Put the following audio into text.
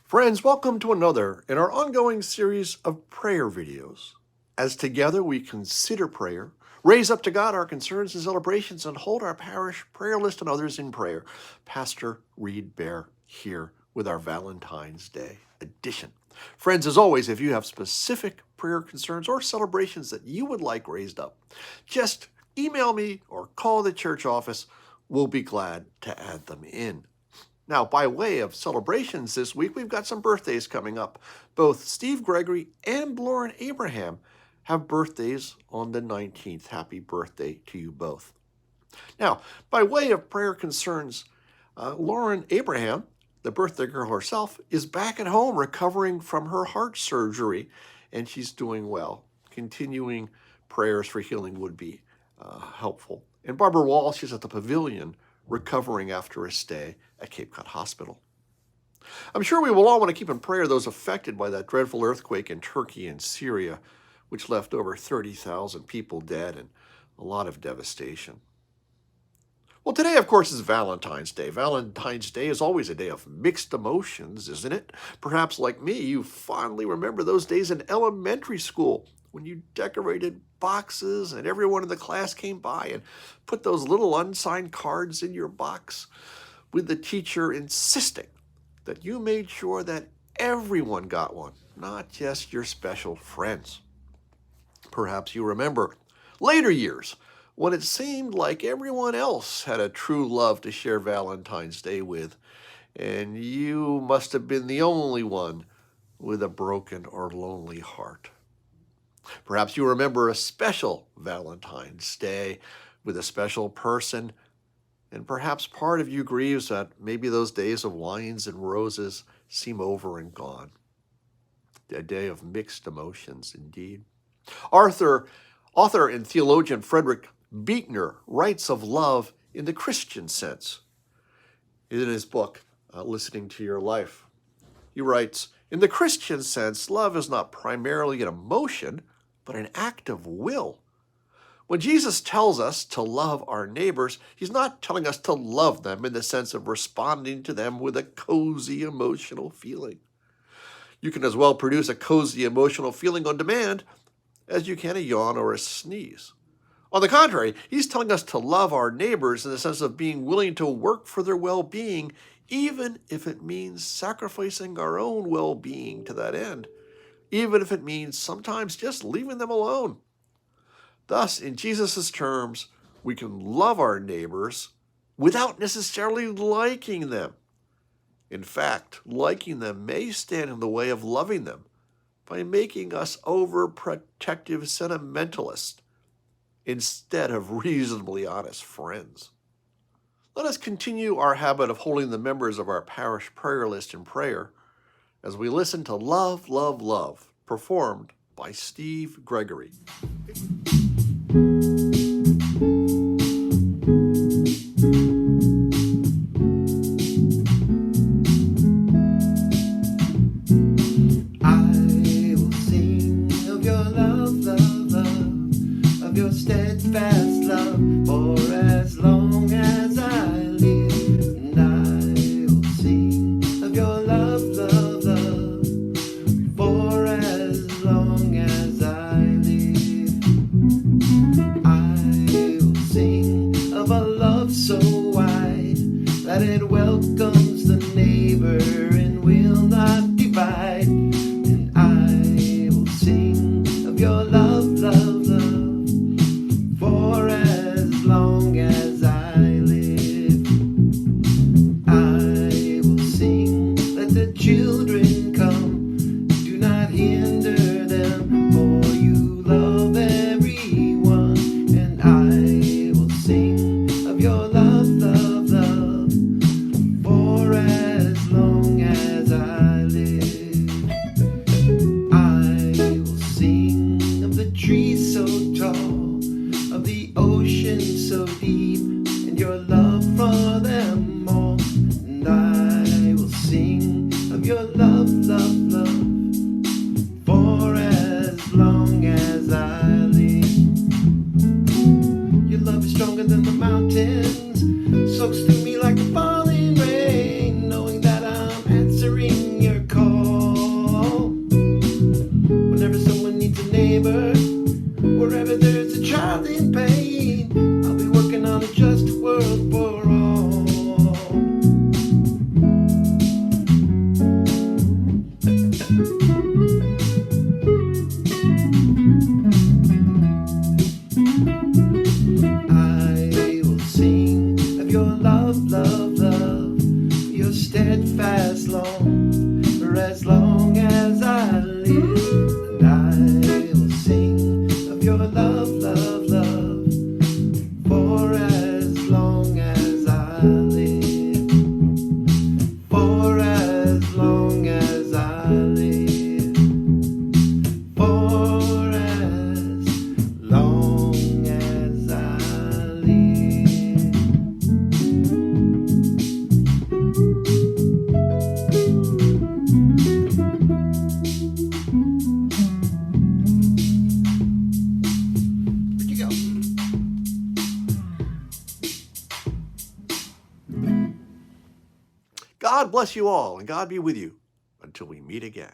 Friends, welcome to another in our ongoing series of prayer videos. As together we consider prayer, raise up to God our concerns and celebrations, and hold our parish prayer list and others in prayer. Pastor Reed Bear here with our Valentine's Day edition. Friends, as always, if you have specific prayer concerns or celebrations that you would like raised up, just email me or call the church office. We'll be glad to add them in. Now, by way of celebrations this week, we've got some birthdays coming up. Both Steve Gregory and Lauren Abraham have birthdays on the 19th. Happy birthday to you both. Now, by way of prayer concerns, Lauren Abraham, the birthday girl herself, is back at home recovering from her heart surgery, and she's doing well. Continuing prayers for healing would be helpful. And Barbara Walsh is at the pavilion recovering after a stay at Cape Cod Hospital. I'm sure we will all want to keep in prayer those affected by that dreadful earthquake in Turkey and Syria, which left over 30,000 people dead and a lot of devastation. Well, today, of course, is Valentine's Day. Valentine's Day is always a day of mixed emotions, isn't it? Perhaps like me, you fondly remember those days in elementary school when you decorated boxes and everyone in the class came by and put those little unsigned cards in your box, with the teacher insisting that you made sure that everyone got one, not just your special friends. Perhaps you remember later years when it seemed like everyone else had a true love to share Valentine's Day with, and you must have been the only one with a broken or lonely heart. Perhaps you remember a special Valentine's Day with a special person, and perhaps part of you grieves that maybe those days of wines and roses seem over and gone. A day of mixed emotions, indeed. Author and theologian Frederick Buechner writes of love in the Christian sense. In his book, Listening to Your Life, he writes, "In the Christian sense, love is not primarily an emotion, but an act of will. When Jesus tells us to love our neighbors, he's not telling us to love them in the sense of responding to them with a cozy emotional feeling. You can as well produce a cozy emotional feeling on demand as you can a yawn or a sneeze. On the contrary, he's telling us to love our neighbors in the sense of being willing to work for their well-being, even if it means sacrificing our own well-being to that end, even if it means sometimes just leaving them alone. Thus, in Jesus' terms, we can love our neighbors without necessarily liking them. In fact, liking them may stand in the way of loving them by making us overprotective sentimentalists instead of reasonably honest friends. Let us continue our habit of holding the members of our parish prayer list in prayer as we listen to Love, Love, Love, performed by Steve Gregory. Steadfast love for as long as I live, and I will sing of your love, love, love for as long as I live. I will sing of a love so wide that it welcomes the neighbor and will not divide, and I will sing of your love, love, love for as long as I live. I will sing, let the children come, do not hinder them, for you love everyone, and I will sing of your love, love, love for as long as I live. I will sing of the trees so tall, of the ocean so deep, and your love for them all, and I will sing of your love, love, love for as long as I live. Your love is stronger than the mountains, soaks through me like a falling rain, knowing that I'm answering your call. your love, love, love, your steadfast long, for as long as I live, and I will sing of your love, love, love, for as long as I live, for as long as I live, for as long as I live. Where'd you go? God bless you all, and God be with you until we meet again.